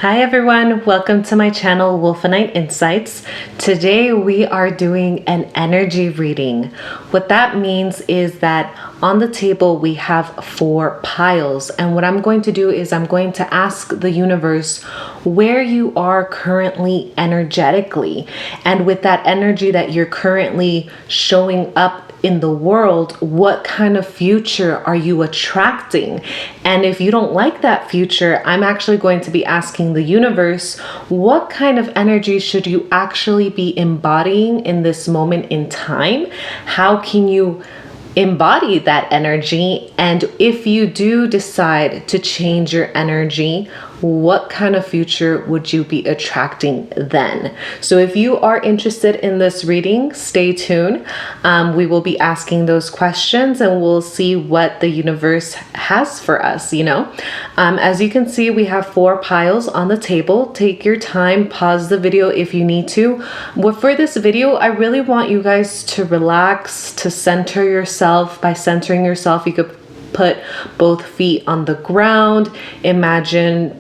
Hi everyone, welcome to my channel Wolfenite Insights. Today we are doing an energy reading. What that means is that on the table we have 4 piles, and what I'm going to do is I'm going to ask the universe where you are currently energetically, and with that energy that you're currently showing up in the world, what kind of future are you attracting? And if you don't like that future, I'm actually going to be asking the universe, what kind of energy should you actually be embodying in this moment in time? How can you embody that energy? And if you do decide to change your energy, what kind of future would you be attracting then? So if you are interested in this reading, stay tuned. We will be asking those questions and we'll see what the universe has for us, As you can see, we have 4 piles on the table. Take your time, pause the video if you need to. But for this video, I really want you guys to relax, to center yourself. By centering yourself, you could put both feet on the ground. Imagine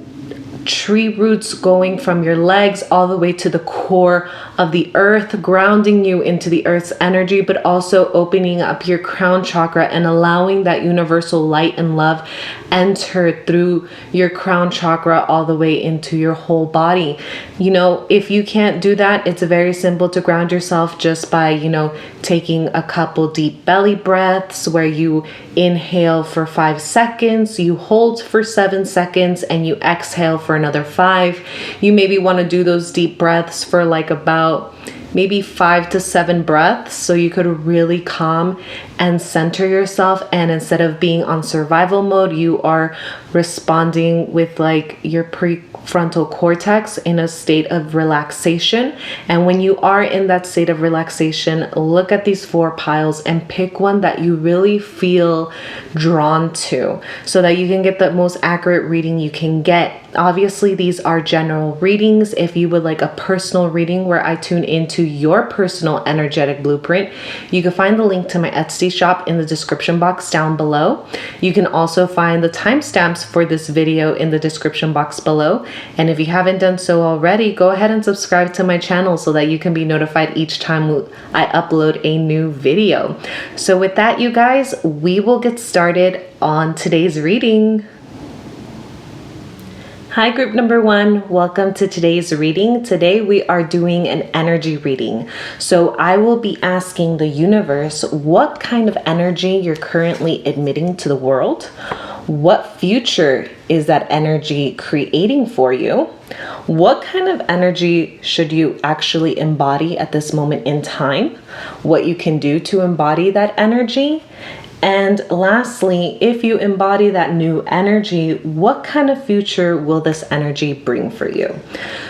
tree roots going from your legs all the way to the core of the earth, grounding you into the earth's energy, but also opening up your crown chakra and allowing that universal light and love enter through your crown chakra all the way into your whole body. If you can't do that, it's very simple to ground yourself just by, taking a couple deep belly breaths where you inhale for 5 seconds, you hold for 7 seconds, and you exhale for another 5. You maybe want to do those deep breaths for about maybe 5 to 7 breaths so you could really calm and center yourself, and instead of being on survival mode, you are responding with your prefrontal cortex in a state of relaxation. And when you are in that state of relaxation, look at these 4 piles and pick one that you really feel drawn to so that you can get the most accurate reading you can get. Obviously, these are general readings. If you would like a personal reading where I tune into your personal energetic blueprint, you can find the link to my Etsy shop in the description box down below. You can also find the timestamps for this video in the description box below. And if you haven't done so already, go ahead and subscribe to my channel so that you can be notified each time I upload a new video. So with that, you guys, we will get started on today's reading. Hi group number 1, welcome to today's reading. Today we are doing an energy reading. So I will be asking the universe what kind of energy you're currently emitting to the world. What future is that energy creating for you? What kind of energy should you actually embody at this moment in time? What you can do to embody that energy? And lastly, if you embody that new energy, what kind of future will this energy bring for you?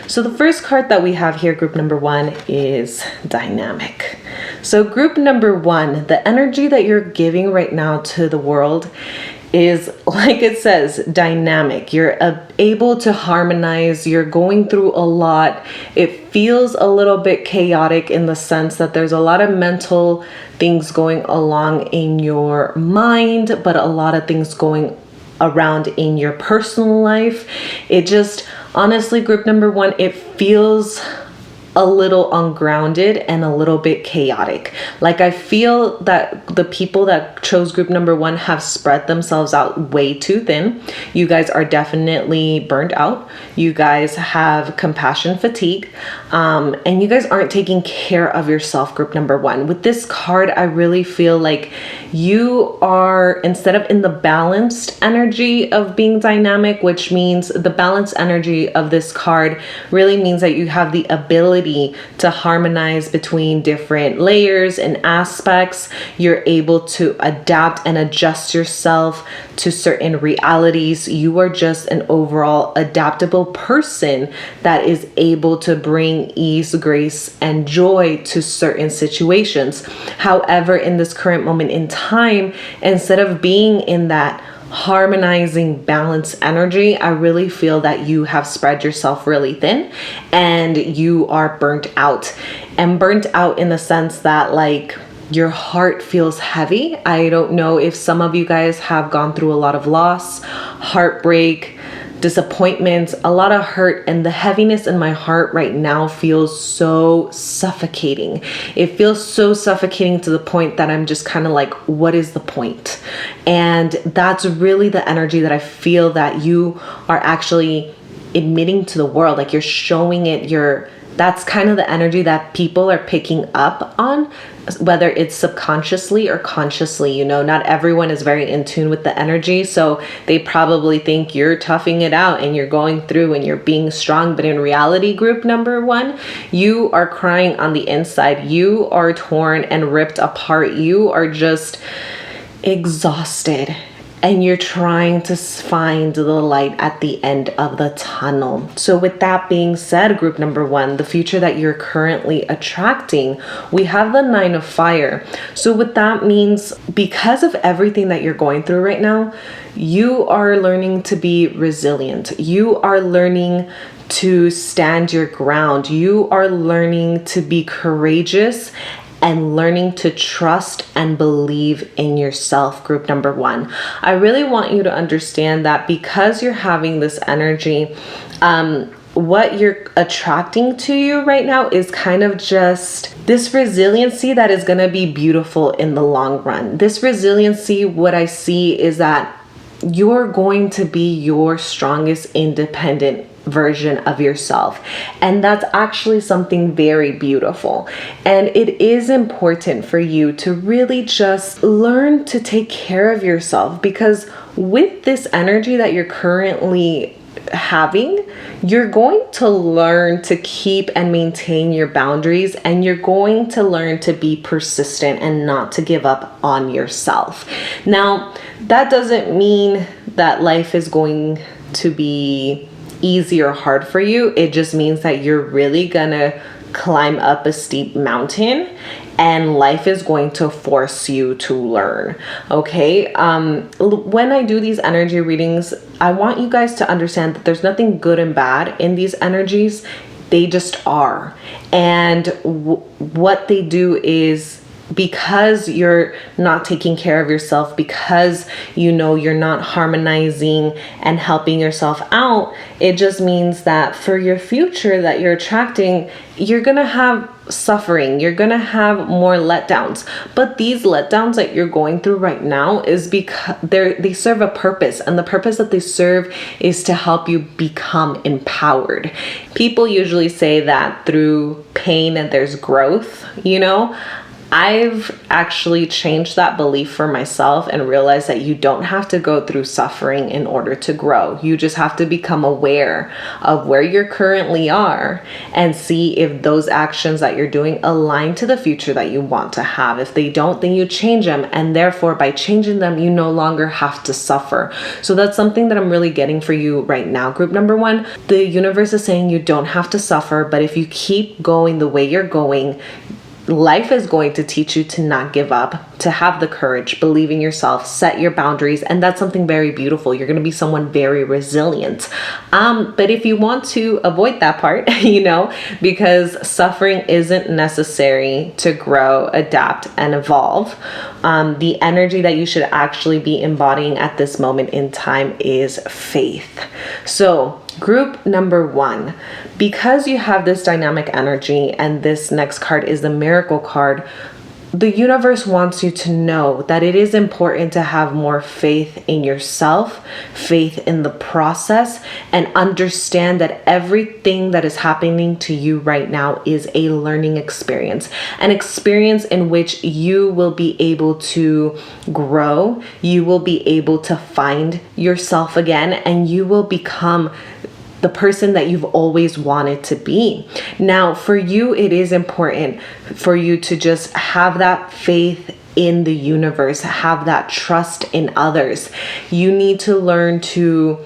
So the first card that we have here, group number 1, is dynamic. So group number 1, the energy that you're giving right now to the world is, like it says, dynamic. You're able to harmonize. You're going through a lot. It feels a little bit chaotic in the sense that there's a lot of mental things going along in your mind, but a lot of things going around in your personal life. It just, honestly, group number 1, it feels a little ungrounded and a little bit chaotic. I feel that the people that chose group number 1 have spread themselves out way too thin. You guys are definitely burned out. You guys have compassion fatigue, and you guys aren't taking care of yourself, group number 1. With this card, I really feel like you are, instead of in the balanced energy of being dynamic, which means the balanced energy of this card really means that you have the ability to harmonize between different layers and aspects. You're able to adapt and adjust yourself to certain realities. You are just an overall adaptable person that is able to bring ease, grace, and joy to certain situations. However, in this current moment in time, instead of being in that harmonizing balanced energy, I really feel that you have spread yourself really thin and you are burnt out. And burnt out in the sense that your heart feels heavy. I don't know if some of you guys have gone through a lot of loss, heartbreak, disappointments, a lot of hurt, and the heaviness in my heart right now feels so suffocating. It feels so suffocating to the point that I'm just kind of like, what is the point? And that's really the energy that I feel that you are actually admitting to the world. Like, you're showing it, that's kind of the energy that people are picking up on, whether it's subconsciously or consciously. You know, not everyone is very in tune with the energy, so they probably think you're toughing it out and you're going through and you're being strong. But in reality, group number one, you are crying on the inside. You are torn and ripped apart. You are just exhausted. And you're trying to find the light at the end of the tunnel. So with that being said, group number one, the future that you're currently attracting, we have the 9 of fire. So what that means, because of everything that you're going through right now, you are learning to be resilient. You are learning to stand your ground. You are learning to be courageous and learning to trust and believe in yourself, group number one. I really want you to understand that because you're having this energy, what you're attracting to you right now is kind of just this resiliency that is going to be beautiful in the long run. This resiliency, what I see is that you're going to be your strongest independent version of yourself, and that's actually something very beautiful. And it is important for you to really just learn to take care of yourself, because with this energy that you're currently having, you're going to learn to keep and maintain your boundaries, and you're going to learn to be persistent and not to give up on yourself. Now, that doesn't mean that life is going to be easy or hard for you. It just means that you're really gonna climb up a steep mountain, and life is going to force you to learn. Okay, when I do these energy readings, I want you guys to understand that there's nothing good and bad in these energies. They just are. And what they do is, because you're not taking care of yourself, because you know you're not harmonizing and helping yourself out, it just means that for your future that you're attracting, you're gonna have suffering, you're gonna have more letdowns. But these letdowns that you're going through right now is because they serve a purpose, and the purpose that they serve is to help you become empowered. People usually say that through pain and there's growth, you know. I've actually changed that belief for myself and realized that you don't have to go through suffering in order to grow. You just have to become aware of where you currently are and see if those actions that you're doing align to the future that you want to have. If they don't, then you change them. And therefore, by changing them, you no longer have to suffer. So that's something that I'm really getting for you right now. Group number one, the universe is saying you don't have to suffer, but if you keep going the way you're going, life is going to teach you to not give up, to have the courage, believe in yourself, set your boundaries, and that's something very beautiful. You're going to be someone very resilient. But if you want to avoid that part, you know, because suffering isn't necessary to grow, adapt, and evolve, the energy that you should actually be embodying at this moment in time is faith. So, group number one, because you have this dynamic energy and this next card is the miracle card, the universe wants you to know that it is important to have more faith in yourself, faith in the process, and understand that everything that is happening to you right now is a learning experience, an experience in which you will be able to grow, you will be able to find yourself again, and you will become the person that you've always wanted to be. Now, for you, it is important for you to just have that faith in the universe, have that trust in others. You need to learn to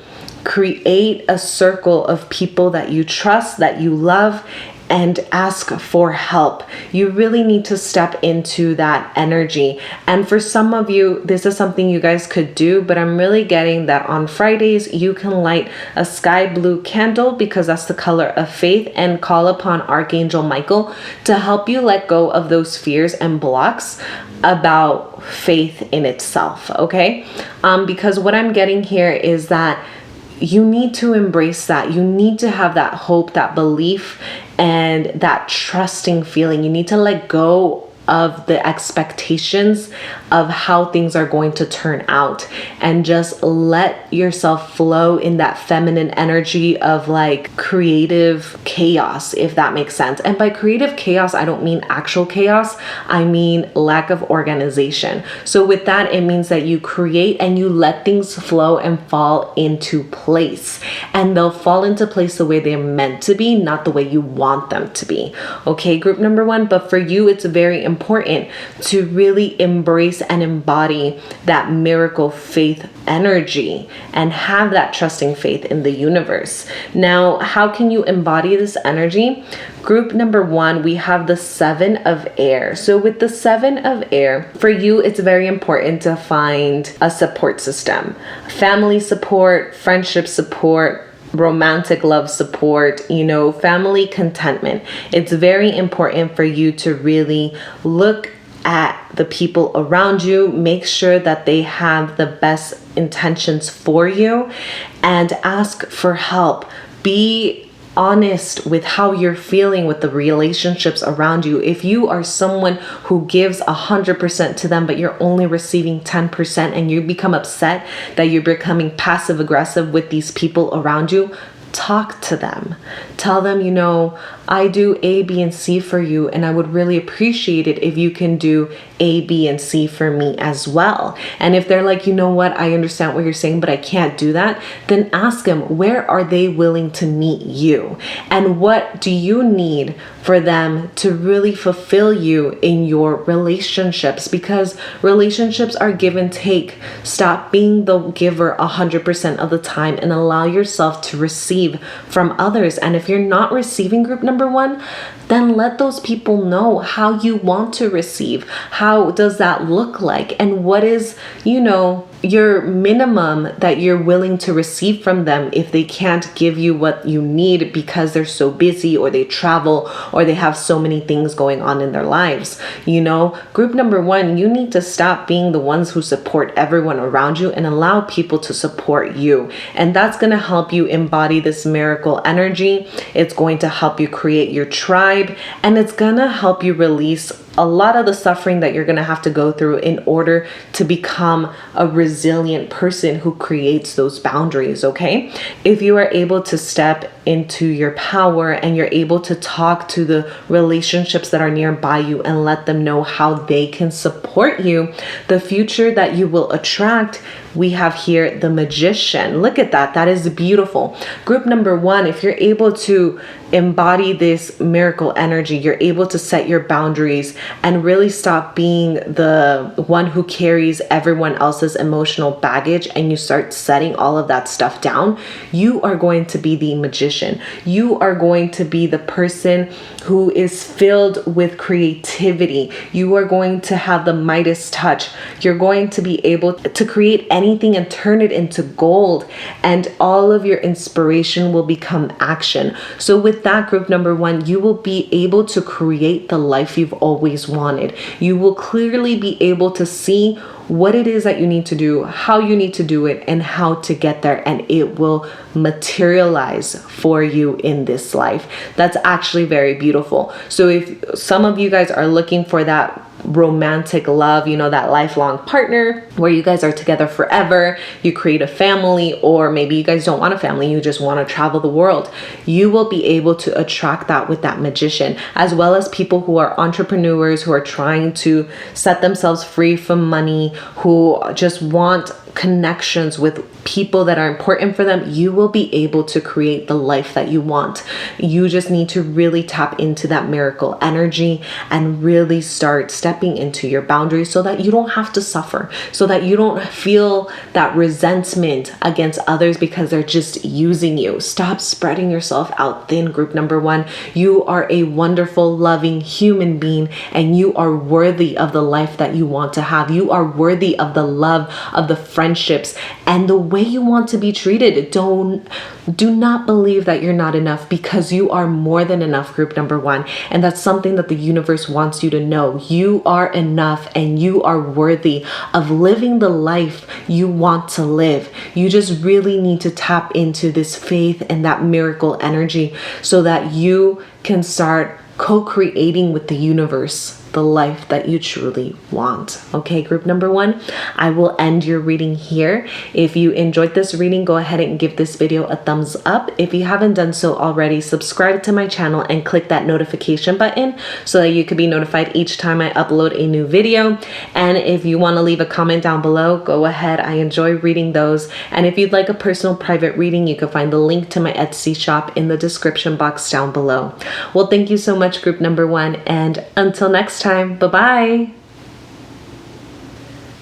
create a circle of people that you trust, that you love, and ask for help. You really need to step into that energy. And for some of you, this is something you guys could do, but I'm really getting that on Fridays, you can light a sky blue candle, because that's the color of faith, and call upon Archangel Michael to help you let go of those fears and blocks about faith in itself, okay? Because what I'm getting here is that you need to embrace that. You need to have that hope, that belief, and that trusting feeling. You need to let go of the expectations of how things are going to turn out, and just let yourself flow in that feminine energy of like creative chaos, if that makes sense. And by creative chaos, I don't mean actual chaos, I mean lack of organization. So with that, it means that you create and you let things flow and fall into place, and they'll fall into place the way they're meant to be, not the way you want them to be. Okay, group number one. But for you, it's very important to really embrace and embody that miracle faith energy and have that trusting faith in the universe. Now, how can you embody this energy? Group number one, we have the 7 of air. So with the 7 of air, for you, it's very important to find a support system, family support, friendship support, romantic love support, family contentment. It's very important for you to really look at the people around you, make sure that they have the best intentions for you, and ask for help. Be honest with how you're feeling with the relationships around you. If you are someone who gives 100% to them, but you're only receiving 10%, and you become upset that you're becoming passive aggressive with these people around you, talk to them. Tell them, I do A, B, and C for you, and I would really appreciate it if you can do A, B, and C for me as well. And if they're like, what, I understand what you're saying, but I can't do that, then ask them, where are they willing to meet you? And what do you need for them to really fulfill you in your relationships? Because relationships are give and take. Stop being the giver 100% of the time and allow yourself to receive from others. And if you're not receiving, group number one, then let those people know how you want to receive. How does that look like? And what is, your minimum that you're willing to receive from them if they can't give you what you need because they're so busy, or they travel, or they have so many things going on in their lives. Group number one, you need to stop being the ones who support everyone around you and allow people to support you. And that's going to help you embody this miracle energy. It's going to help you create your tribe, and it's going to help you release a lot of the suffering that you're going to have to go through in order to become a resilient person who creates those boundaries, okay? If you are able to step into your power and you're able to talk to the relationships that are nearby you and let them know how they can support you, the future that you will attract, we have here the Magician. Look at that. That is beautiful. Group number one, if you're able to embody this miracle energy, you're able to set your boundaries and really stop being the one who carries everyone else's emotional baggage, and you start setting all of that stuff down, you are going to be the magician. You are going to be the person who is filled with creativity. You are going to have the Midas touch. You're going to be able to create anything and turn it into gold, and all of your inspiration will become action. So with that, group number one, you will be able to create the life you've always wanted. You will clearly be able to see what it is that you need to do, how you need to do it, and how to get there, and it will materialize for you in this life. That's actually very beautiful. So if some of you guys are looking for that romantic love, that lifelong partner where you guys are together forever, you create a family, or maybe you guys don't want a family, you just want to travel the world, you will be able to attract that with that magician, as well as people who are entrepreneurs, who are trying to set themselves free from money, who just want connections with people that are important for them. You will be able to create the life that you want. You just need to really tap into that miracle energy and really start stepping into your boundaries so that you don't have to suffer, so that you don't feel that resentment against others because they're just using you. Stop spreading yourself out thin, group number one. You are a wonderful, loving human being, and you are worthy of the life that you want to have. You are worthy of the love, of the friendships, and the way you want to be treated. Do not believe that you're not enough, because you are more than enough, group number one. And that's something that the universe wants you to know. You are enough and you are worthy of living the life you want to live. You just really need to tap into this faith and that miracle energy so that you can start co-creating with the universe the life that you truly want. Okay, group number 1, I will end your reading here. If you enjoyed this reading, go ahead and give this video a thumbs up. If you haven't done so already, subscribe to my channel and click that notification button so that you can be notified each time I upload a new video. And if you want to leave a comment down below, go ahead. I enjoy reading those. And if you'd like a personal private reading, you can find the link to my Etsy shop in the description box down below. Well, thank you so much, group number 1, and until next time, bye-bye.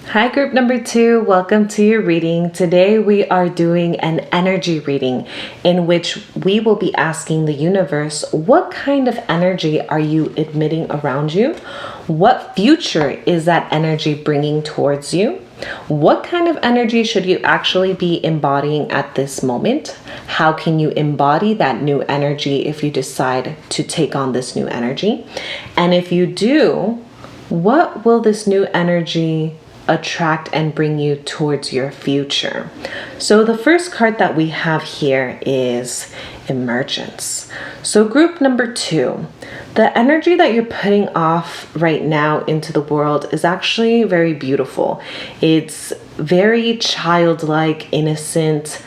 Hi, group number 2, welcome to your reading. Today we are doing an energy reading in which we will be asking the universe, what kind of energy are you emitting around you? What future is that energy bringing towards you? What kind of energy should you actually be embodying at this moment? How can you embody that new energy if you decide to take on this new energy? And if you do, what will this new energy attract and bring you towards your future? So the first card that we have here is emergence. So group number 2, the energy that you're putting off right now into the world is actually very beautiful. It's very childlike, innocent.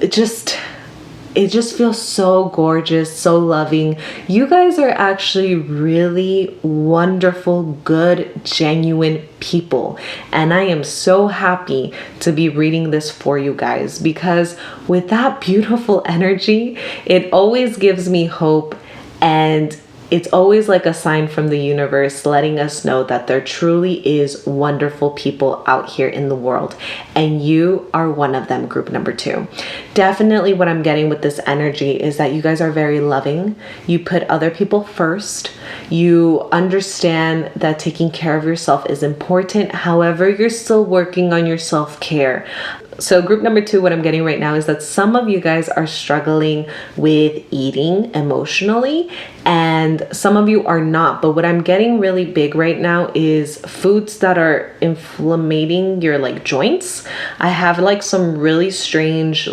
It just feels so gorgeous, so loving. You guys are actually really wonderful, good, genuine people. And I am so happy to be reading this for you guys, because with that beautiful energy, it always gives me hope, and it's always like a sign from the universe letting us know that there truly is wonderful people out here in the world. And you are one of them, group number 2. Definitely what I'm getting with this energy is that you guys are very loving. You put other people first. You understand that taking care of yourself is important. However, you're still working on your self-care. So group number 2, what I'm getting right now is that some of you guys are struggling with eating emotionally, and some of you are not. But what I'm getting really big right now is foods that are inflammating your joints. I have some really strange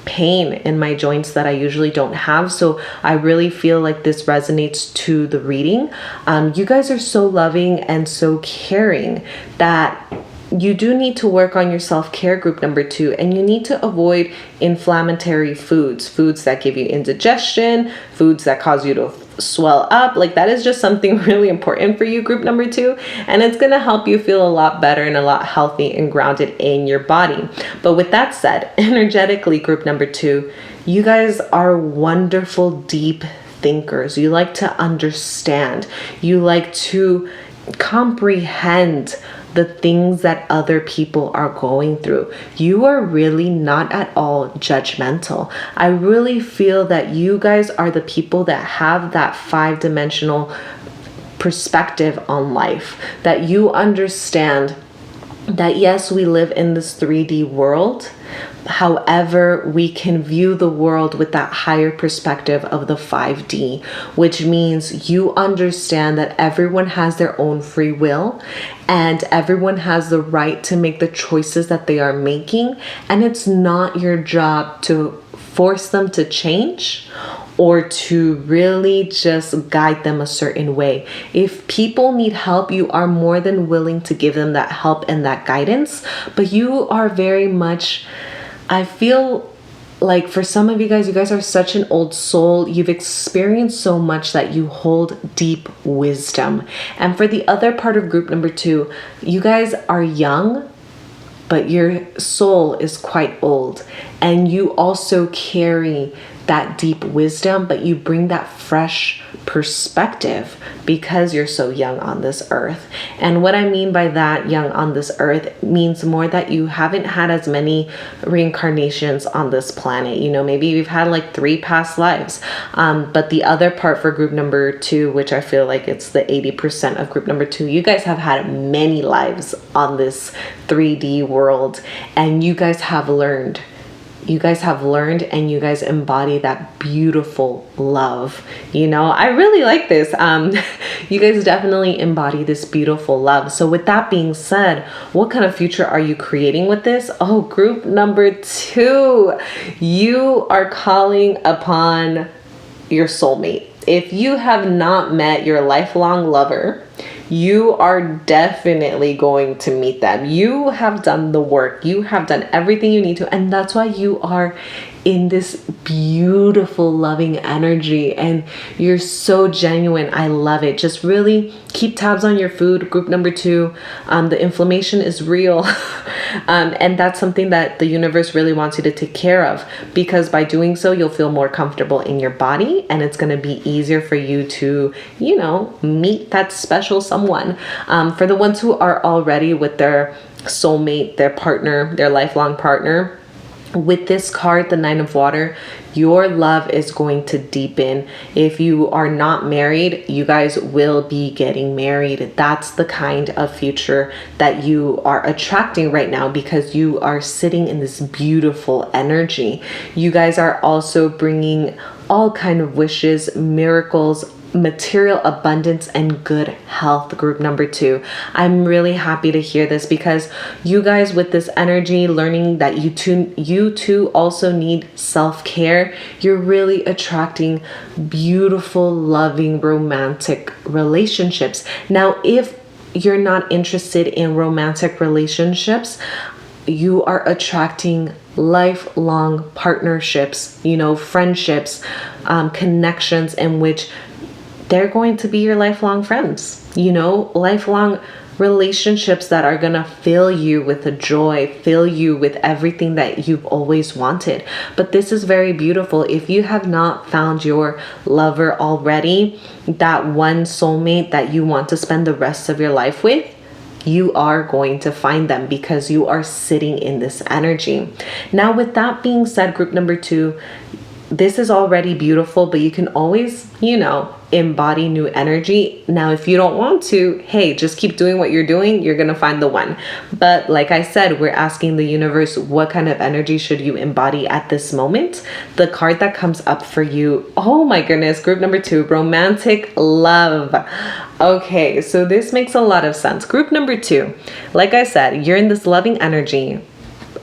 pain in my joints that I usually don't have. So I really feel like this resonates to the reading. You guys are so loving and so caring that you do need to work on your self-care, group number 2, and you need to avoid inflammatory foods that give you indigestion, foods that cause you to swell up. That is just something really important for you, group number 2, and it's going to help you feel a lot better and a lot healthy and grounded in your body. But with that said, energetically, group number 2, you guys are wonderful, deep thinkers. You like to understand. You like to comprehend the things that other people are going through. You are really not at all judgmental. I really feel that you guys are the people that have that 5-dimensional perspective on life, that you understand that yes, we live in this 3D world. However, we can view the world with that higher perspective of the 5D, which means you understand that everyone has their own free will and everyone has the right to make the choices that they are making. And it's not your job to force them to change or to really just guide them a certain way. If people need help, you are more than willing to give them that help and that guidance. But you are very much, I feel like for some of you guys are such an old soul. You've experienced so much that you hold deep wisdom. And for the other part of group number 2, you guys are young, but your soul is quite old. And you also carry that deep wisdom, but you bring that fresh perspective because you're so young on this earth. And what I mean by that, young on this earth, means more that you haven't had as many reincarnations on this planet. You know, maybe you've had 3 past lives. But the other part for group number 2, which I feel like it's the 80% of group number 2, you guys have had many lives on this 3D world, and you guys have learned. you guys have learned and you guys embody that beautiful love. I really like this. You guys definitely embody this beautiful love. So with that being said, what kind of future are you creating with this? Oh, group number 2, you are calling upon your soulmate. If you have not met your lifelong lover, you are definitely going to meet them. You have done the work. You have done everything you need to. And that's why you are in this beautiful, loving energy. And you're so genuine. I love it. Just really keep tabs on your food. Group number 2, the inflammation is real. And that's something that the universe really wants you to take care of, because by doing so, you'll feel more comfortable in your body, and it's going to be easier for you to, meet that special someone. For the ones who are already with their soulmate, their partner, their lifelong partner, with this card, the 9 of Water, your love is going to deepen. If you are not married, you guys will be getting married. That's the kind of future that you are attracting right now, because you are sitting in this beautiful energy. You guys are also bringing all kind of wishes, miracles, material abundance, and good health. Group number 2, I'm really happy to hear this, because you guys with this energy, learning that you too also need self-care, you're really attracting beautiful, loving, romantic relationships. Now, if you're not interested in romantic relationships, you are attracting lifelong partnerships, friendships, connections in which they're going to be your lifelong friends, lifelong relationships that are going to fill you with the joy, fill you with everything that you've always wanted. But this is very beautiful. If you have not found your lover already, that one soulmate that you want to spend the rest of your life with, you are going to find them, because you are sitting in this energy. Now, with that being said, group number 2, this is already beautiful, but you can always, embody new energy. Now, if you don't want to, hey, just keep doing what you're doing. You're going to find the one. But like I said, we're asking the universe, what kind of energy should you embody at this moment? The card that comes up for you, oh my goodness, group number 2, romantic love. Okay, so this makes a lot of sense. Group number 2, like I said, you're in this loving energy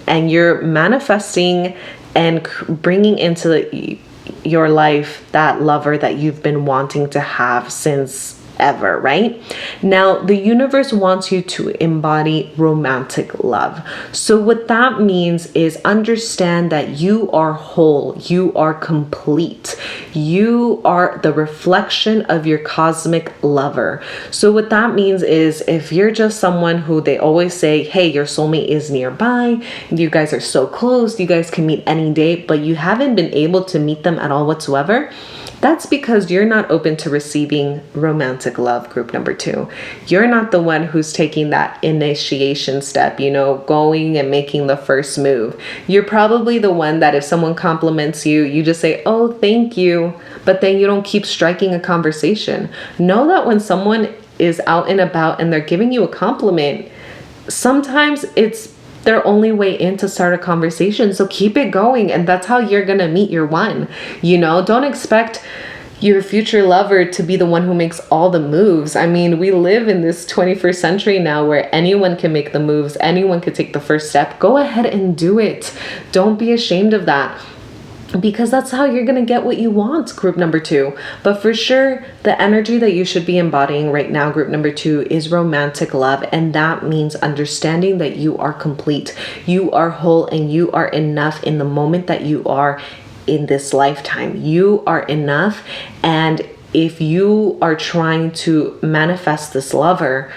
and you're manifesting and bringing into your life that lover that you've been wanting to have since ever, right? Now, the universe wants you to embody romantic love. So what that means is understand that you are whole, you are complete, you are the reflection of your cosmic lover. So what that means is, if you're just someone who they always say, hey, your soulmate is nearby, you guys are so close, you guys can meet any day, but you haven't been able to meet them at all whatsoever, that's because you're not open to receiving romantic love, group number 2. You're not the one who's taking that initiation step, going and making the first move. You're probably the one that if someone compliments you, you just say, oh, thank you. But then you don't keep striking a conversation. Know that when someone is out and about and they're giving you a compliment, sometimes it's their only way in to start a conversation. So keep it going. And that's how you're going to meet your one. Don't expect your future lover to be the one who makes all the moves. I mean, we live in this 21st century now where anyone can make the moves. Anyone could take the first step. Go ahead and do it. Don't be ashamed of that, because that's how you're going to get what you want, group number 2. But for sure, the energy that you should be embodying right now, group number 2, is romantic love. And that means understanding that you are complete, you are whole, and you are enough in the moment that you are in this lifetime. You are enough. And if you are trying to manifest this lover,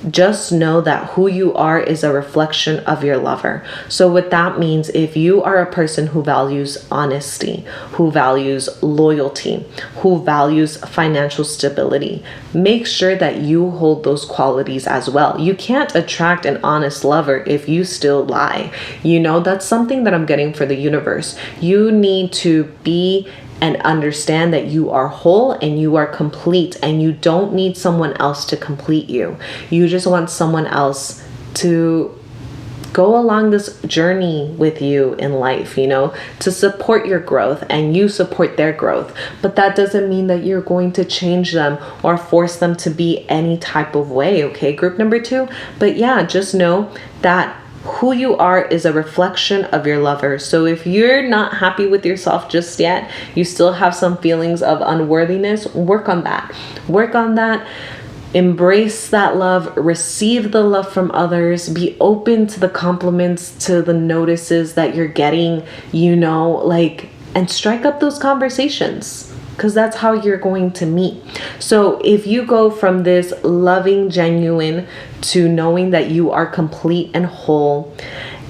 just know that who you are is a reflection of your lover. So what that means, if you are a person who values honesty, who values loyalty, who values financial stability, make sure that you hold those qualities as well. You can't attract an honest lover if you still lie. That's something that I'm getting for the universe. You need to be and understand that you are whole and you are complete, and you don't need someone else to complete you. You just want someone else to go along this journey with you in life, to support your growth, and you support their growth. But that doesn't mean that you're going to change them or force them to be any type of way, okay, group number 2? But yeah, just know that who you are is a reflection of your lover. So if you're not happy with yourself just yet, you still have some feelings of unworthiness, work on that. Embrace that love, receive the love from others, be open to the compliments, to the notices that you're getting, and strike up those conversations, because that's how you're going to meet. So if you go from this loving, genuine, to knowing that you are complete and whole,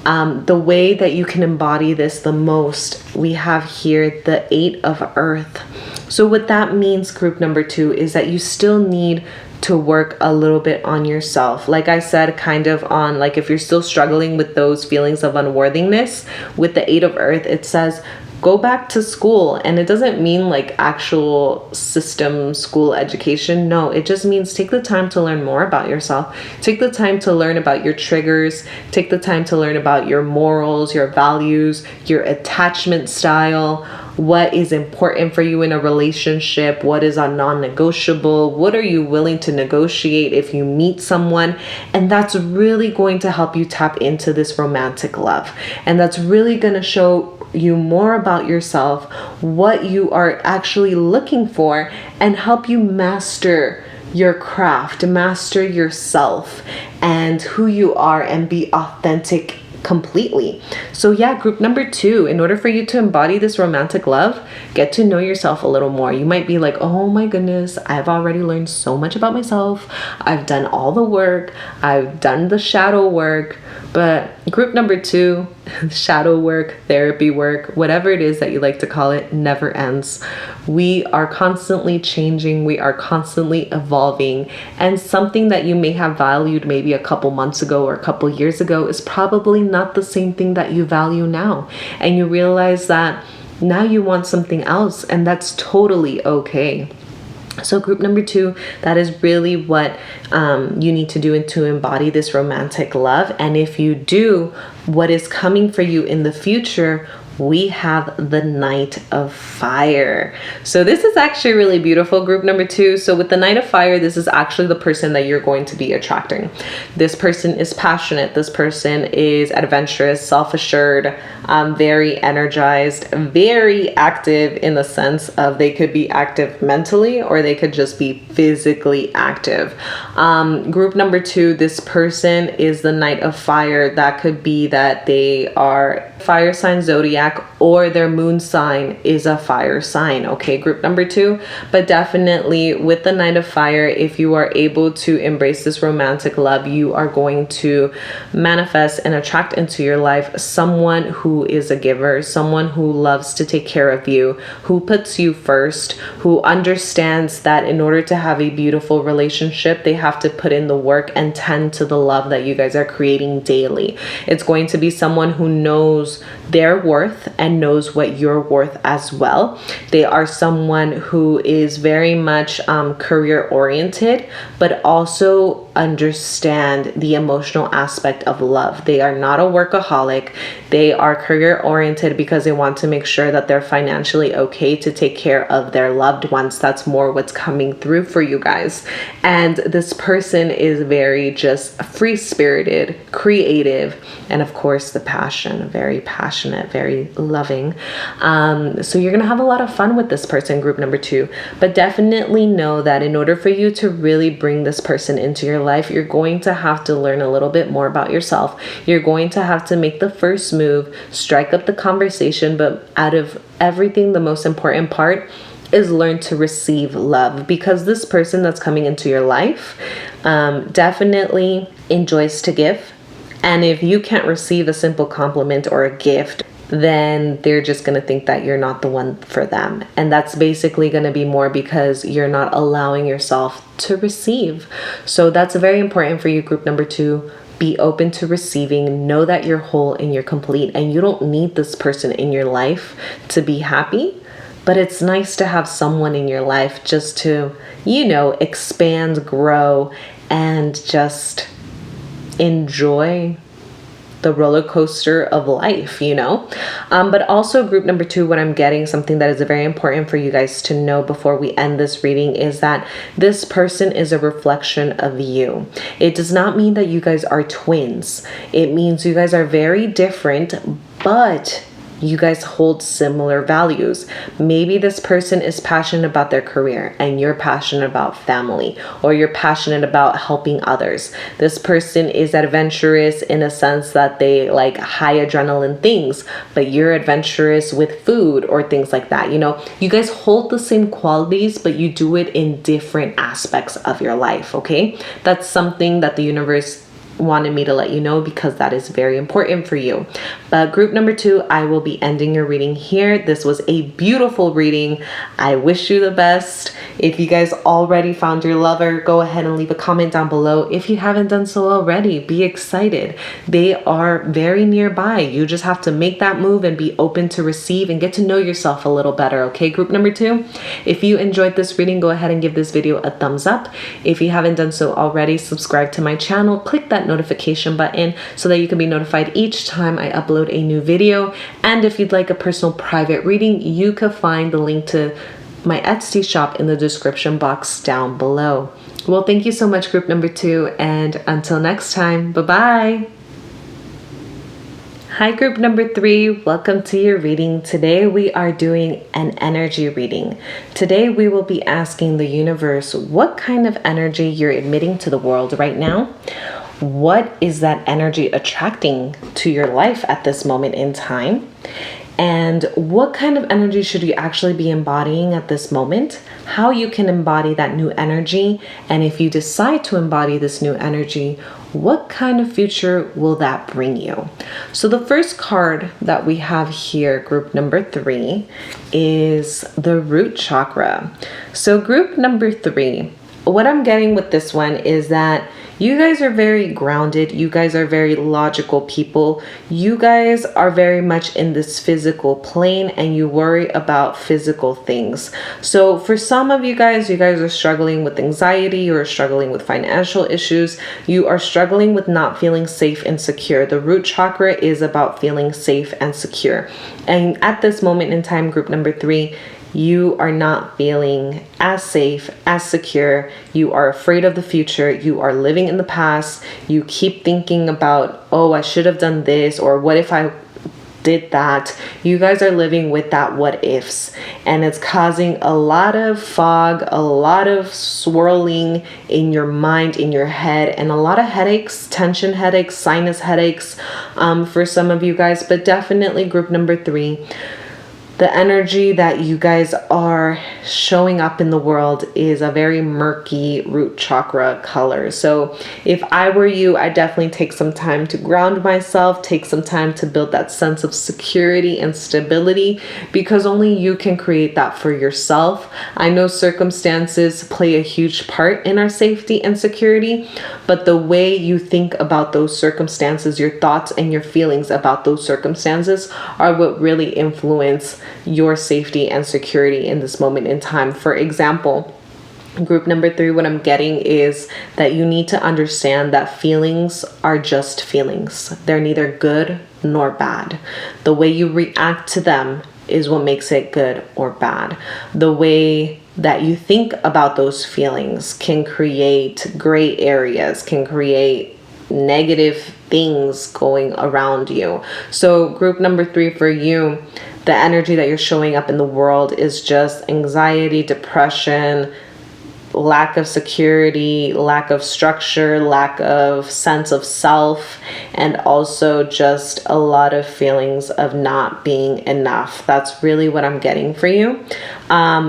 the way that you can embody this the most, we have here the 8 of Earth. So what that means, group number 2, is that you still need to work a little bit on yourself. Like I said, kind of on, like, if you're still struggling with those feelings of unworthiness, with the 8 of Earth, it says go back to school. And it doesn't mean like actual system school education. No, it just means take the time to learn more about yourself. Take the time to learn about your triggers. Take the time to learn about your morals, your values, your attachment style, what is important for you in a relationship, what is a non-negotiable, what are you willing to negotiate if you meet someone. And that's really going to help you tap into this romantic love. And that's really going to show you more about yourself, what you are actually looking for, and help you master your craft, master yourself and who you are, and be authentic completely. So yeah, group number 2, in order for you to embody this romantic love, get to know yourself a little more. You might be like, oh my goodness, I've already learned so much about myself. I've done all the work. I've done the shadow work. But group number 2, shadow work, therapy work, whatever it is that you like to call it, never ends. We are constantly changing. We are constantly evolving. And something that you may have valued maybe a couple months ago or a couple years ago is probably not the same thing that you value now. And you realize that now you want something else, and that's totally okay. So group number 2, that is really what you need to do to embody this romantic love. And if you do, what is coming for you in the future, we have the Knight of Fire. So this is actually really beautiful, group number 2. So with the Knight of Fire, this is actually the person that you're going to be attracting. This person is passionate. This person is adventurous, self-assured, very energized, very active, in the sense of they could be active mentally or they could just be physically active. Group number 2, this person is the Knight of Fire. That could be that they are fire sign zodiac, or their moon sign is a fire sign, okay, group number 2. But definitely with the Knight of Fire, if you are able to embrace this romantic love, you are going to manifest and attract into your life someone who is a giver, someone who loves to take care of you, who puts you first, who understands that in order to have a beautiful relationship, they have to put in the work and tend to the love that you guys are creating daily. It's going to be someone who knows their worth and knows what you're worth as well. They are someone who is very much career oriented, but also understand the emotional aspect of love. They are not a workaholic. They are career oriented because they want to make sure that they're financially okay to take care of their loved ones. That's more what's coming through for you guys. And this person is very just free-spirited, creative, and of course the passion, very passionate, very loving. So you're gonna have a lot of fun with this person, group number 2. But definitely know that in order for you to really bring this person into your life, you're going to have to learn a little bit more about yourself. You're going to have to make the first move, strike up the conversation, but out of everything, the most important part is learn to receive love, because this person that's coming into your life definitely enjoys to give. And if you can't receive a simple compliment or a gift, then they're just going to think that you're not the one for them. And that's basically going to be more because you're not allowing yourself to receive. So that's very important for you, group number 2. Be open to receiving. Know that you're whole and you're complete, and you don't need this person in your life to be happy. But it's nice to have someone in your life just to, expand, grow, and just enjoy the roller coaster of life, you know? But also group number 2, what I'm getting, something that is very important for you guys to know before we end this reading, is that this person is a reflection of you. It does not mean that you guys are twins. It means you guys are very different, but you guys hold similar values. Maybe this person is passionate about their career and you're passionate about family, or you're passionate about helping others. This person is adventurous in a sense that they like high adrenaline things, but you're adventurous with food or things like that. You know, you guys hold the same qualities, but you do it in different aspects of your life, okay? That's something that the universe wanted me to let you know, because that is very important for you. But group number 2, I will be ending your reading here. This was a beautiful reading. I wish you the best. If you guys already found your lover, go ahead and leave a comment down below. If you haven't done so already, be excited. They are very nearby. You just have to make that move and be open to receive and get to know yourself a little better, okay? Group number 2, if you enjoyed this reading, go ahead and give this video a thumbs up. If you haven't done so already, subscribe to my channel, click that notification button so that you can be notified each time I upload a new video. And if you'd like a personal private reading, you can find the link to my Etsy shop in the description box down below. Well, thank you so much, group number 2, and until next time, bye-bye. Hi, group number 3, welcome to your reading. Today we are doing an energy reading. Today we will be asking the universe what kind of energy you're emitting to the world right now. What is that energy attracting to your life at this moment in time? And what kind of energy should you actually be embodying at this moment? How you can embody that new energy, and if you decide to embody this new energy, what kind of future will that bring you? So the first card that we have here, group number 3, is the root chakra. So group number 3, what I'm getting with this one is that you guys are very grounded. You guys are very logical people. You guys are very much in this physical plane, and you worry about physical things. So for some of you guys are struggling with anxiety, or struggling with financial issues. You are struggling with not feeling safe and secure. The root chakra is about feeling safe and secure. And at this moment in time, group number 3, you are not feeling as safe, as secure. You are afraid of the future. You are living in the past. You keep thinking about, oh, I should have done this, or what if I did that? You guys are living with that what ifs, and it's causing a lot of fog, a lot of swirling in your mind, in your head, and a lot of headaches, tension headaches, sinus headaches for some of you guys. But definitely group number 3, the energy that you guys are showing up in the world is a very murky root chakra color. So if I were you, I'd definitely take some time to ground myself, take some time to build that sense of security and stability, because only you can create that for yourself. I know circumstances play a huge part in our safety and security, but the way you think about those circumstances, your thoughts and your feelings about those circumstances are what really influence your safety and security in this moment in time. For example, group number 3, what I'm getting is that you need to understand that feelings are just feelings. They're neither good nor bad. The way you react to them is what makes it good or bad. The way that you think about those feelings can create gray areas, can create negative things going around you. So group number 3 for you, the energy that you're showing up in the world is just anxiety, depression, lack of security, lack of structure, lack of sense of self, and also just a lot of feelings of not being enough. That's really what I'm getting for you.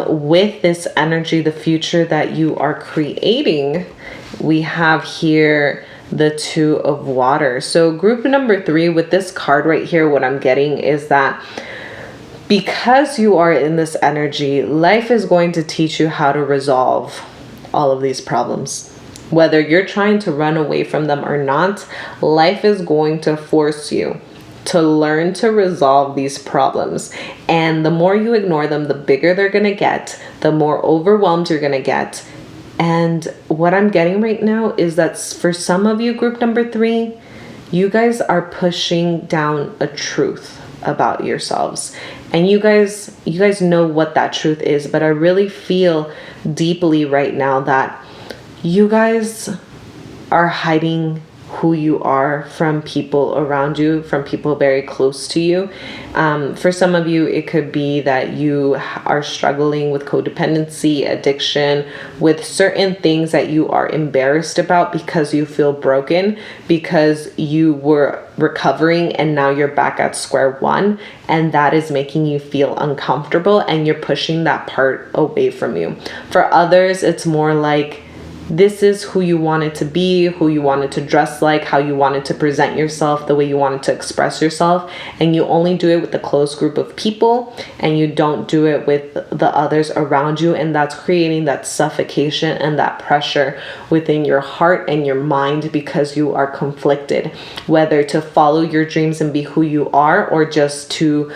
With this energy, the future that you are creating, we have here the 2 of water. So group number 3, with this card right here, what I'm getting is that because you are in this energy, life is going to teach you how to resolve all of these problems. Whether you're trying to run away from them or not, life is going to force you to learn to resolve these problems. And the more you ignore them, the bigger they're going to get, the more overwhelmed you're going to get. And what I'm getting right now is that for some of you, group number 3, you guys are pushing down a truth about yourselves. And you guys know what that truth is, but I really feel deeply right now that you guys are hiding who you are from people around you, from people very close to you. For some of you, it could be that you are struggling with codependency, addiction, with certain things that you are embarrassed about because you feel broken, because you were recovering and now you're back at square one, and that is making you feel uncomfortable and you're pushing that part away from you. For others, it's more like, this is who you wanted to be, who you wanted to dress like, how you wanted to present yourself, the way you wanted to express yourself, and you only do it with a close group of people and you don't do it with the others around you, and that's creating that suffocation and that pressure within your heart and your mind because you are conflicted, whether to follow your dreams and be who you are or just to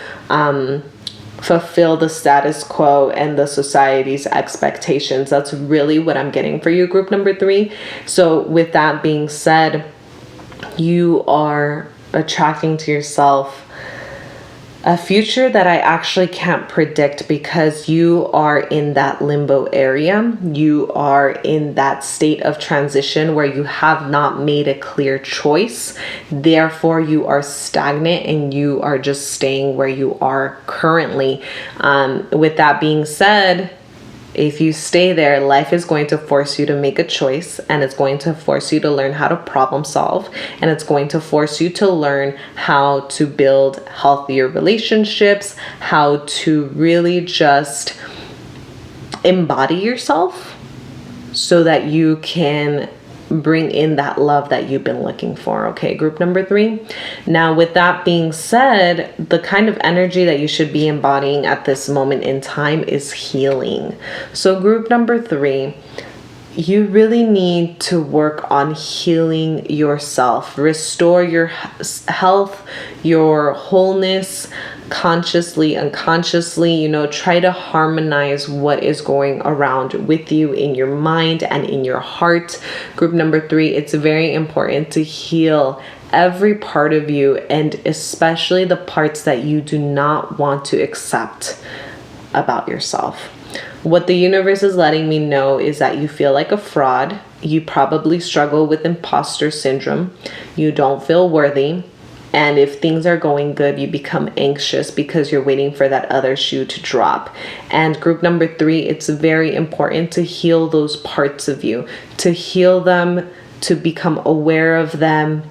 fulfill the status quo and the society's expectations. That's really what I'm getting for you, group number 3. So with that being said, you are attracting to yourself a future that I actually can't predict because you are in that limbo area. You are in that state of transition where you have not made a clear choice. Therefore, you are stagnant and you are just staying where you are currently. With that being said, if you stay there, life is going to force you to make a choice, and it's going to force you to learn how to problem solve, and it's going to force you to learn how to build healthier relationships, how to really just embody yourself so that you can bring in that love that you've been looking for. Okay, group number 3. Now, with that being said, the kind of energy that you should be embodying at this moment in time is healing. So group number 3, you really need to work on healing yourself, restore your health, your wholeness, consciously, unconsciously, try to harmonize what is going around with you in your mind and in your heart. Group number 3, it's very important to heal every part of you, and especially the parts that you do not want to accept about yourself. What the universe is letting me know is that you feel like a fraud. You probably struggle with imposter syndrome. You don't feel worthy. And if things are going good, you become anxious because you're waiting for that other shoe to drop. And group number 3, it's very important to heal those parts of you, to heal them, to become aware of them,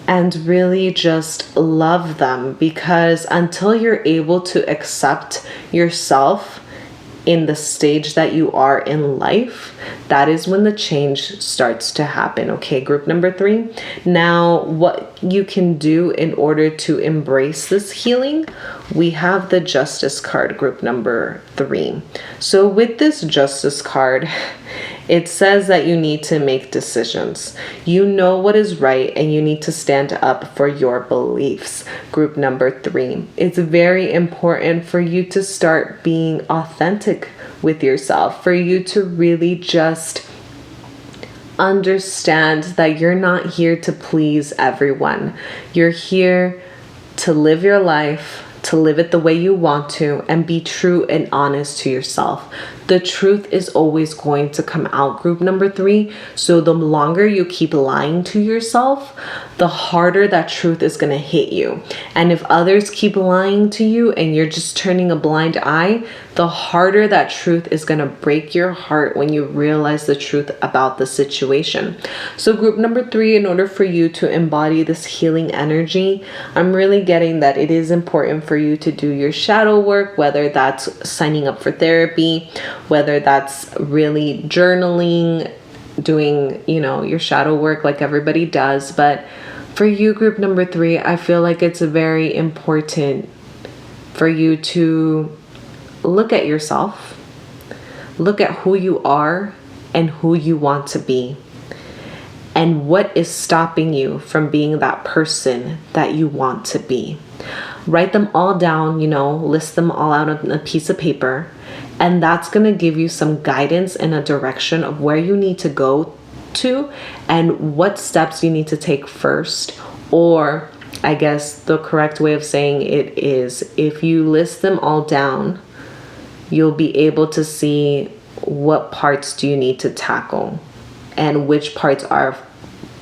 and really just love them. Because until you're able to accept yourself in the stage that you are in life, that is when the change starts to happen. Okay, group number 3. Now, what you can do in order to embrace this healing, we have the Justice card, group number 3. So with this Justice card, it says that you need to make decisions. You know what is right and you need to stand up for your beliefs. Group number 3. It's very important for you to start being authentic with yourself, for you to really just understand that you're not here to please everyone. You're here to live your life, to live it the way you want to, and be true and honest to yourself. The truth is always going to come out, group number 3. So the longer you keep lying to yourself, the harder that truth is going to hit you. And if others keep lying to you and you're just turning a blind eye, the harder that truth is going to break your heart when you realize the truth about the situation. So group number 3, in order for you to embody this healing energy, I'm really getting that it is important for you to do your shadow work, whether that's signing up for therapy, whether that's really journaling, doing, your shadow work like everybody does. But for you, group number 3, I feel like it's very important for you to look at yourself, look at who you are and who you want to be, and what is stopping you from being that person that you want to be. Write them all down, list them all out on a piece of paper, and that's going to give you some guidance and a direction of where you need to go to and what steps you need to take first, Or I guess the correct way of saying it is, if you list them all down, you'll be able to see what parts do you need to tackle and which parts are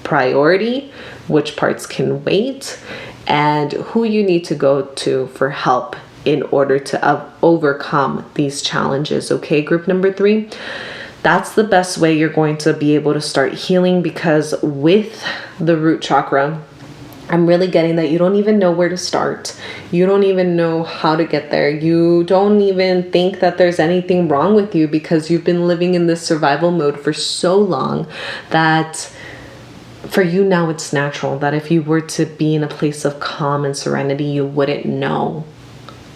priority, which parts can wait, and who you need to go to for help in order to overcome these challenges. Okay, group number 3, that's the best way you're going to be able to start healing, because with the root chakra, I'm really getting that you don't even know where to start. You don't even know how to get there. You don't even think that there's anything wrong with you, because you've been living in this survival mode for so long that for you now it's natural that if you were to be in a place of calm and serenity, you wouldn't know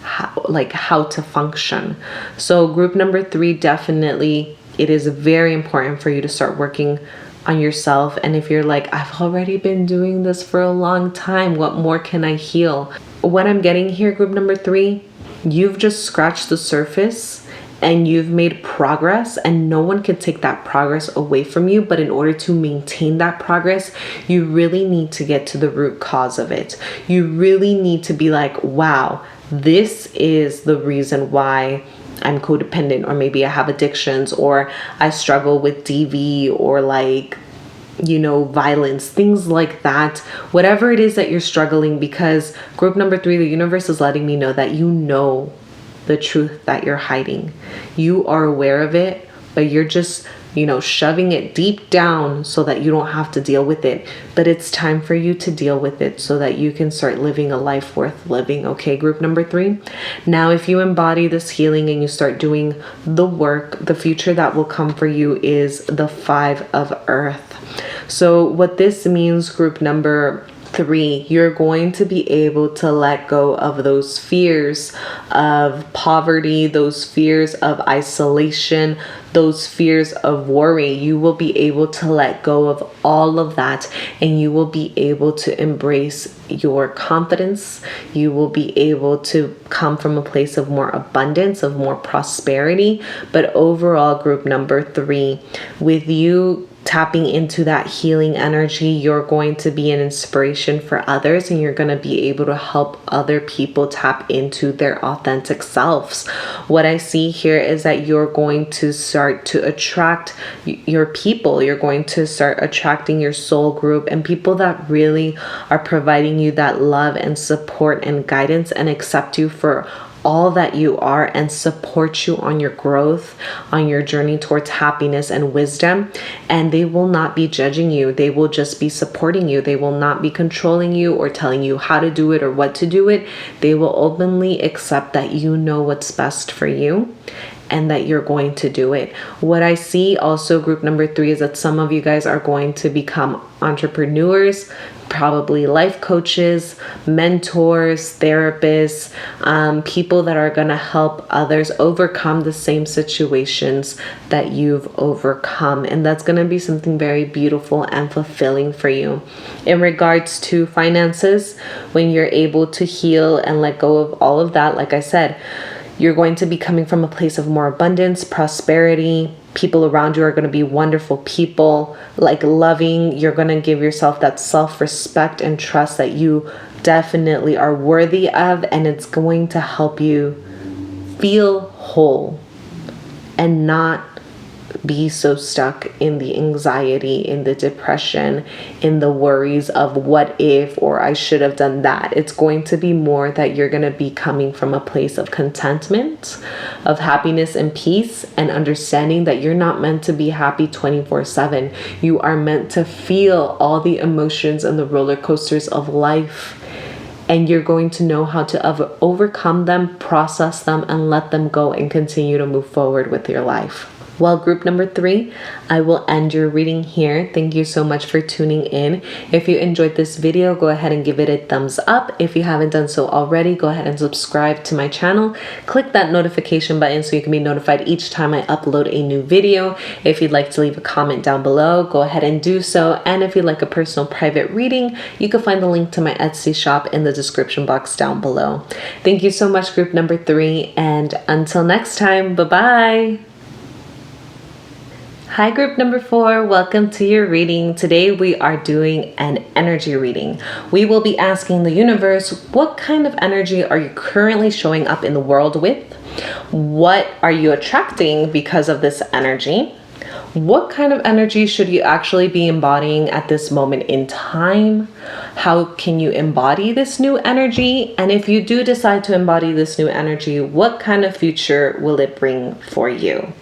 how to function. So group number 3, definitely it is very important for you to start working on yourself. And if you're like, I've already been doing this for a long time, what more can I heal? What I'm getting here, group number 3, you've just scratched the surface and you've made progress, and no one can take that progress away from you. But in order to maintain that progress, you really need to get to the root cause of it. You really need to be like, wow, this is the reason why I'm codependent, or maybe I have addictions, or I struggle with DV, or violence, things like that. Whatever it is that you're struggling, because group number 3, the universe is letting me know that you know the truth that you're hiding. You are aware of it, but you're just, shoving it deep down so that you don't have to deal with it. But it's time for you to deal with it so that you can start living a life worth living. Okay, group number 3. Now, if you embody this healing and you start doing the work, the future that will come for you is the 5 of Earth. So what this means, group number 3, you're going to be able to let go of those fears of poverty, those fears of isolation, those fears of worry. You will be able to let go of all of that, and you will be able to embrace your confidence. You will be able to come from a place of more abundance, of more prosperity. But overall, group number 3, with you tapping into that healing energy, you're going to be an inspiration for others, and you're going to be able to help other people tap into their authentic selves. What I see here is that you're going to start to attract your people. You're going to start attracting your soul group and people that really are providing you that love and support and guidance, and accept you for all that you are, and support you on your growth, on your journey towards happiness and wisdom. And they will not be judging you. They will just be supporting you. They will not be controlling you or telling you how to do it or what to do it. They will openly accept that you know what's best for you, and that you're going to do it. What I see also, group number 3, is that some of you guys are going to become entrepreneurs, probably life coaches, mentors, therapists, people that are going to help others overcome the same situations that you've overcome. And that's going to be something very beautiful and fulfilling for you. In regards to finances, when you're able to heal and let go of all of that, like I said, you're going to be coming from a place of more abundance, prosperity. People around you are going to be wonderful people, loving. You're going to give yourself that self-respect and trust that you definitely are worthy of, and it's going to help you feel whole and not be so stuck in the anxiety, in the depression, in the worries of what if, or I should have done that. It's going to be more that you're going to be coming from a place of contentment, of happiness and peace, and understanding that you're not meant to be happy 24/7. You are meant to feel all the emotions and the roller coasters of life. And you're going to know how to overcome them, process them, and let them go, and continue to move forward with your life. Well, group number 3, I will end your reading here. Thank you so much for tuning in. If you enjoyed this video, go ahead and give it a thumbs up. If you haven't done so already, go ahead and subscribe to my channel. Click that notification button so you can be notified each time I upload a new video. If you'd like to leave a comment down below, go ahead and do so. And if you'd like a personal private reading, you can find the link to my Etsy shop in the description box down below. Thank you so much, group number 3. And until next time, bye-bye. Hi, group number 4. Welcome to your reading. Today we are doing an energy reading. We will be asking the universe, what kind of energy are you currently showing up in the world with? What are you attracting because of this energy? What kind of energy should you actually be embodying at this moment in time? How can you embody this new energy? And if you do decide to embody this new energy, what kind of future will it bring for you?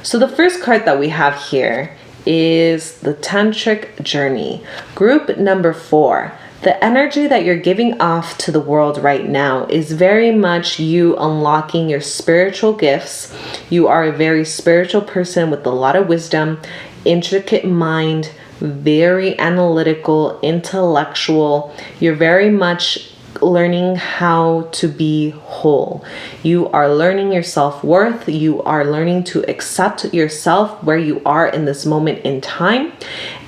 So the first card that we have here is the Tantric Journey. Group number 4. The energy that you're giving off to the world right now is very much you unlocking your spiritual gifts. You are a very spiritual person with a lot of wisdom, intricate mind, very analytical, intellectual. You're very much learning how to be whole. You are learning your self-worth. You are learning to accept yourself where you are in this moment in time.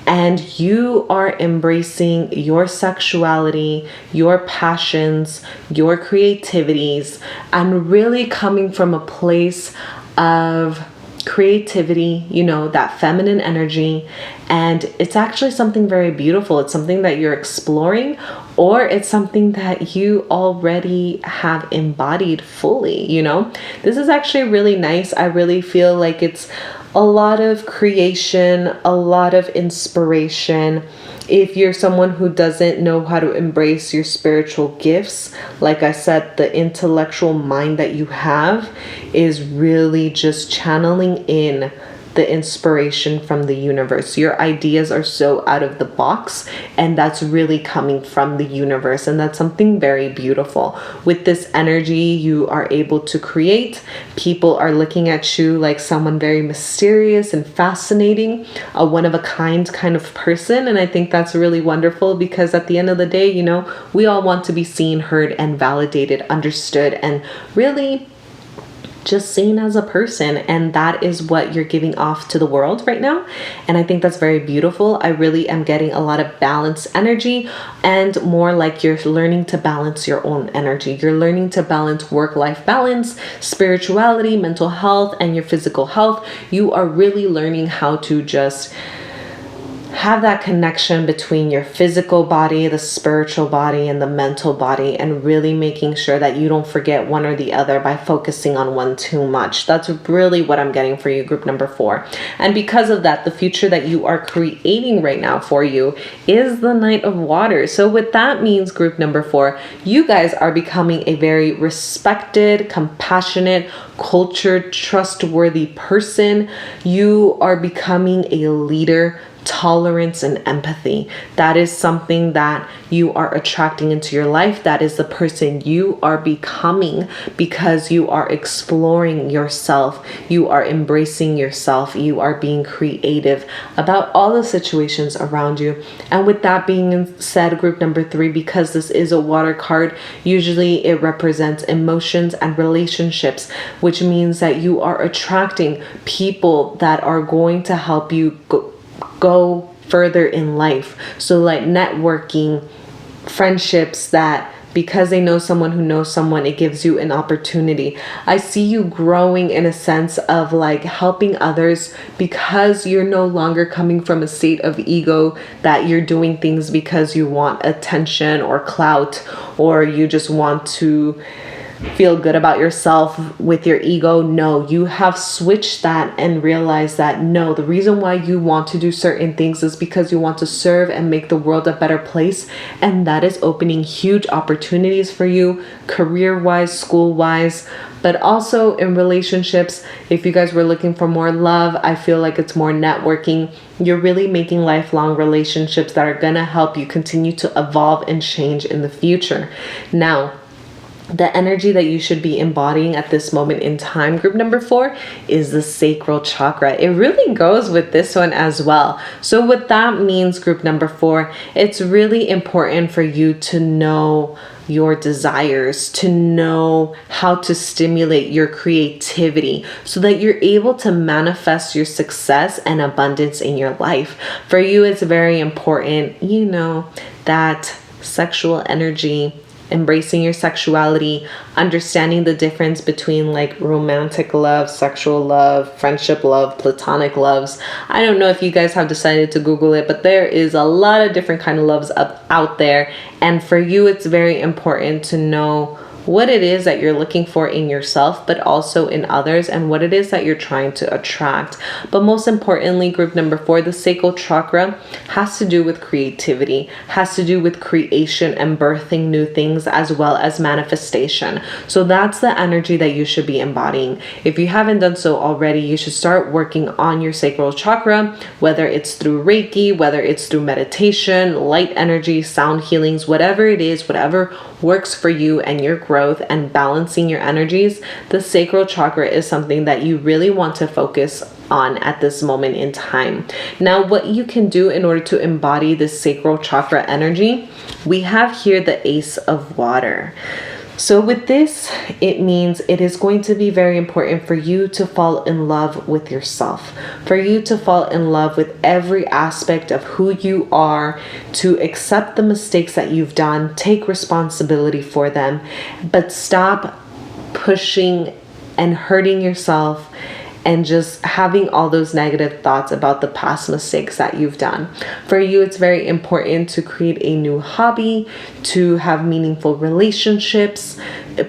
And you are embracing your sexuality, your passions, your creativities, and really coming from a place of creativity, that feminine energy. And it's actually something very beautiful. It's something that you're exploring, or it's something that you already have embodied fully. This is actually really nice. I really feel like it's a lot of creation, a lot of inspiration. If you're someone who doesn't know how to embrace your spiritual gifts, like I said, the intellectual mind that you have is really just channeling in the inspiration from the universe. Your ideas are so out of the box, and that's really coming from the universe, and that's something very beautiful. With this energy, you are able to create. People are looking at you like someone very mysterious and fascinating, a one-of-a-kind kind of person, and I think that's really wonderful because at the end of the day, we all want to be seen, heard, and validated, understood, and really just seen as a person. And that is what you're giving off to the world right now. And I think that's very beautiful. I really am getting a lot of balanced energy, and more like you're learning to balance your own energy. You're learning to balance work-life balance, spirituality, mental health, and your physical health. You are really learning how to just have that connection between your physical body, the spiritual body, and the mental body, and really making sure that you don't forget one or the other by focusing on one too much. That's really what I'm getting for you, group number 4. And because of that, the future that you are creating right now for you is the Knight of Water. So what that means, group number 4, you guys are becoming a very respected, compassionate, cultured, trustworthy person. You are becoming a leader. Tolerance and empathy. That is something that you are attracting into your life. That is the person you are becoming because you are exploring yourself. You are embracing yourself. You are being creative about all the situations around you. And with that being said, group number 3, because this is a water card, usually it represents emotions and relationships, which means that you are attracting people that are going to help you go further in life. So like networking, friendships that because they know someone who knows someone, it gives you an opportunity. I see you growing in a sense of like helping others because you're no longer coming from a state of ego that you're doing things because you want attention or clout, or you just want to feel good about yourself with your ego. No, you have switched that and realized that no, the reason why you want to do certain things is because you want to serve and make the world a better place. And that is opening huge opportunities for you, career-wise, school-wise, but also in relationships. If you guys were looking for more love, I feel like it's more networking. You're really making lifelong relationships that are going to help you continue to evolve and change in the future. Now, the energy that you should be embodying at this moment in time, group number 4, is the sacral chakra. It really goes with this one as well. So what that means, group number 4, it's really important for you to know your desires, to know how to stimulate your creativity so that you're able to manifest your success and abundance in your life. For you, it's very important, that sexual energy embracing your sexuality, understanding the difference between like romantic love, sexual love, friendship love, platonic loves. I don't know if you guys have decided to Google it, but there is a lot of different kind of loves out there. And for you, it's very important to know what it is that you're looking for in yourself, but also in others, and what it is that you're trying to attract. But most importantly, group number 4, the sacral chakra, has to do with creativity, has to do with creation and birthing new things, as well as manifestation. So that's the energy that you should be embodying. If you haven't done so already, you should start working on your sacral chakra, whether it's through Reiki, whether it's through meditation, light energy, sound healings, whatever it is, whatever works for you and your growth and balancing your energies. The sacral chakra is something that you really want to focus on at this moment in time. Now, what you can do in order to embody this sacral chakra energy, we have here the Ace of Water. So with this, it means it is going to be very important for you to fall in love with yourself, for you to fall in love with every aspect of who you are, to accept the mistakes that you've done, take responsibility for them, but stop pushing and hurting yourself and just having all those negative thoughts about the past mistakes that you've done. For you, it's very important to create a new hobby, to have meaningful relationships.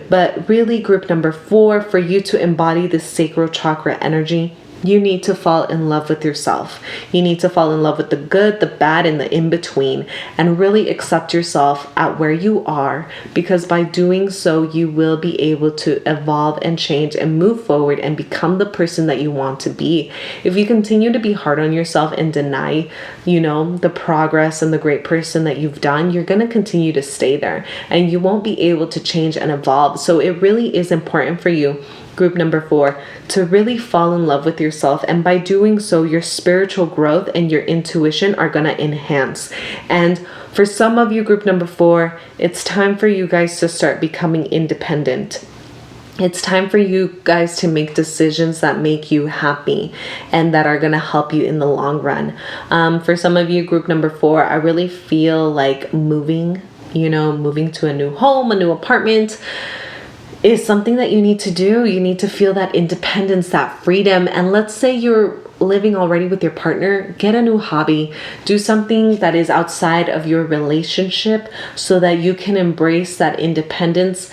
But really, group number 4, for you to embody this sacral chakra energy, you need to fall in love with yourself. You need to fall in love with the good, the bad, and the in-between, and really accept yourself at where you are, because by doing so, you will be able to evolve and change and move forward and become the person that you want to be. If you continue to be hard on yourself and deny, the progress and the great person that you've done, you're going to continue to stay there and you won't be able to change and evolve. So it really is important for you, group number 4, to really fall in love with yourself. And by doing so, your spiritual growth and your intuition are going to enhance. And for some of you, group number 4, it's time for you guys to start becoming independent. It's time for you guys to make decisions that make you happy and that are going to help you in the long run. For some of you, group number 4, I really feel like moving to a new home, a new apartment, is something that you need to do. You need to feel that independence, that freedom. And let's say you're living already with your partner, get a new hobby, do something that is outside of your relationship so that you can embrace that independence,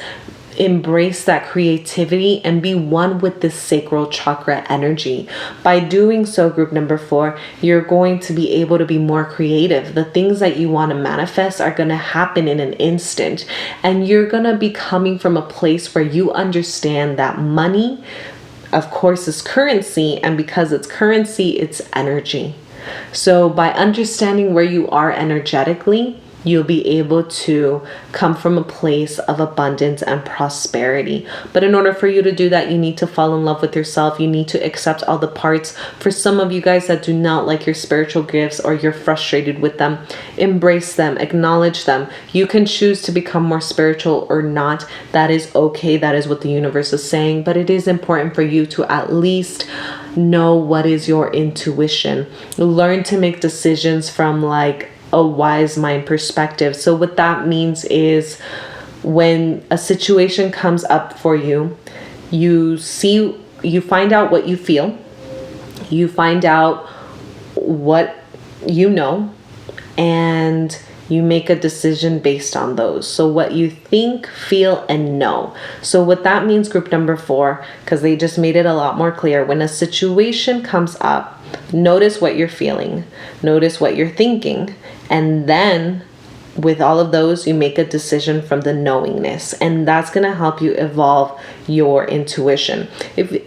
embrace that creativity, and be one with this sacral chakra energy. By doing so, group number 4, you're going to be able to be more creative. The things that you want to manifest are going to happen in an instant, and you're going to be coming from a place where you understand that money, of course, is currency, and because it's currency, it's energy. So by understanding where you are energetically, you'll be able to come from a place of abundance and prosperity. But in order for you to do that, you need to fall in love with yourself. You need to accept all the parts. For some of you guys that do not like your spiritual gifts or you're frustrated with them, embrace them, acknowledge them. You can choose to become more spiritual or not. That is okay. That is what the universe is saying. But it is important for you to at least know what is your intuition. Learn to make decisions from a wise mind perspective. So what that means is when a situation comes up for you, you find out what you feel, you find out what you know, and you make a decision based on those. So what you think, feel, and know. So what that means, group number 4, because they just made it a lot more clear, when a situation comes up, notice what you're feeling, notice what you're thinking, and then with all of those, you make a decision from the knowingness, and that's going to help you evolve your intuition. If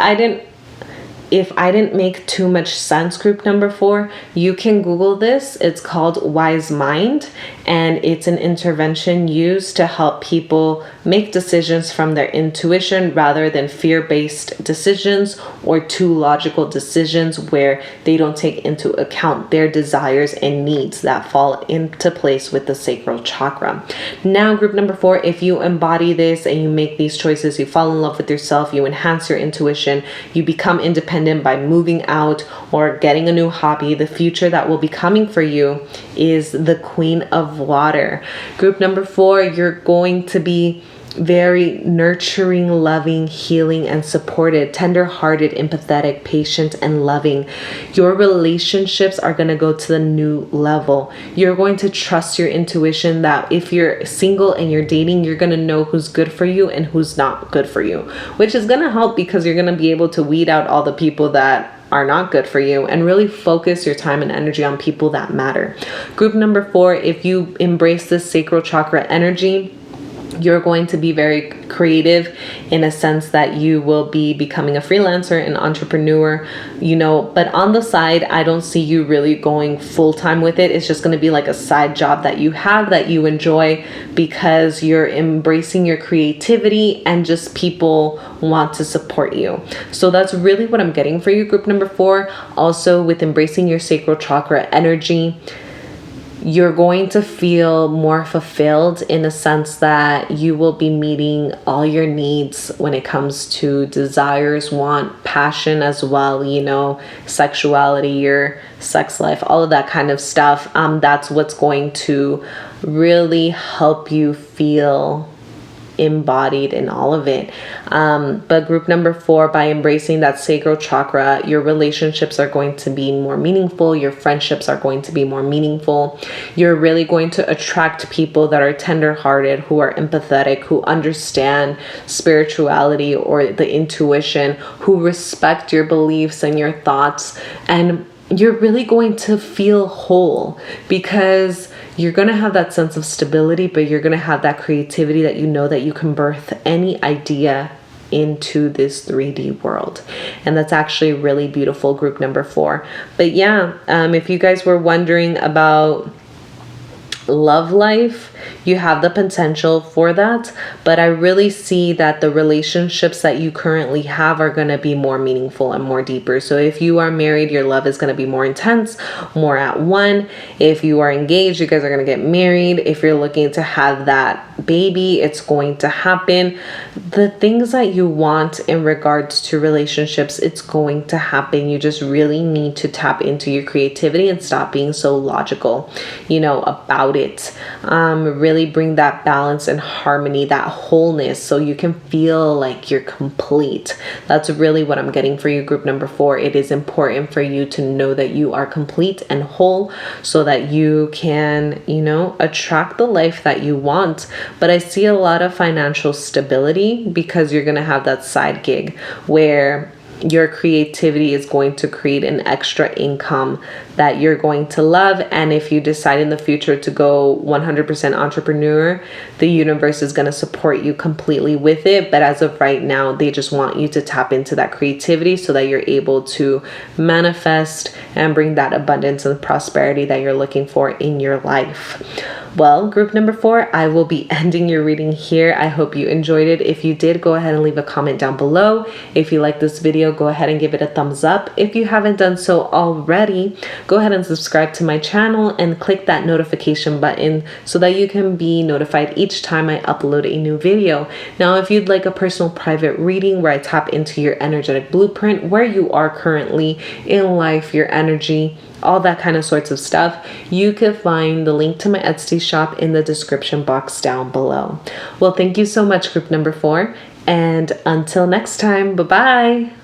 I didn't make too much sense, group number 4, you can Google this. It's called Wise Mind, and it's an intervention used to help people make decisions from their intuition rather than fear-based decisions or too logical decisions where they don't take into account their desires and needs that fall into place with the sacral chakra. Now, group number 4, if you embody this and you make these choices, you fall in love with yourself, you enhance your intuition, you become independent, independent by moving out or getting a new hobby, the future that will be coming for you is the Queen of Water. Group number 4, you're going to be very nurturing, loving, healing, and supported, tender-hearted, empathetic, patient, and loving. Your relationships are going to go to the new level. You're going to trust your intuition that if you're single and you're dating, you're going to know who's good for you and who's not good for you, which is going to help because you're going to be able to weed out all the people that are not good for you and really focus your time and energy on people that matter. Group number 4, if you embrace this sacral chakra energy, you're going to be very creative in a sense that you will be becoming a freelancer, an entrepreneur, but on the side, I don't see you really going full-time with it. It's just going to be like a side job that you have that you enjoy because you're embracing your creativity and just people want to support you. So that's really what I'm getting for you, group number 4. Also, with embracing your sacral chakra energy, you're going to feel more fulfilled in a sense that you will be meeting all your needs when it comes to desires, want, passion as well, sexuality, your sex life, all of that kind of stuff. That's what's going to really help you feel embodied in all of it. But group number 4, by embracing that sacral chakra, your relationships are going to be more meaningful. Your friendships are going to be more meaningful. You're really going to attract people that are tender-hearted, who are empathetic, who understand spirituality or the intuition, who respect your beliefs and your thoughts. And you're really going to feel whole because you're going to have that sense of stability, but you're going to have that creativity that that you can birth any idea into this 3D world. And that's actually really beautiful, group number 4. But yeah, if you guys were wondering about love life, you have the potential for that, but I really see that the relationships that you currently have are going to be more meaningful and more deeper. So if you are married, your love is going to be more intense, more at one. If you are engaged, you guys are going to get married. If you're looking to have that baby, it's going to happen. The things that you want in regards to relationships, it's going to happen. You just really need to tap into your creativity and stop being so logical, about it. Really bring that balance and harmony, that wholeness, so you can feel like you're complete. That's really what I'm getting for you, group number 4. It is important for you to know that you are complete and whole so that you can, attract the life that you want. But I see a lot of financial stability because you're going to have that side gig where your creativity is going to create an extra income that you're going to love. And if you decide in the future to go 100% entrepreneur, the universe is going to support you completely with it. But as of right now, they just want you to tap into that creativity so that you're able to manifest and bring that abundance and prosperity that you're looking for in your life. Well, group number 4, I will be ending your reading here. I hope you enjoyed it. If you did, go ahead and leave a comment down below. If you like this video, go ahead and give it a thumbs up. If you haven't done so already, go ahead and subscribe to my channel and click that notification button so that you can be notified each time I upload a new video. Now, if you'd like a personal private reading where I tap into your energetic blueprint, where you are currently in life, your energy, all that kind of sorts of stuff, you can find the link to my Etsy shop in the description box down below. Well, thank you so much, group number 4. And until next time, bye-bye.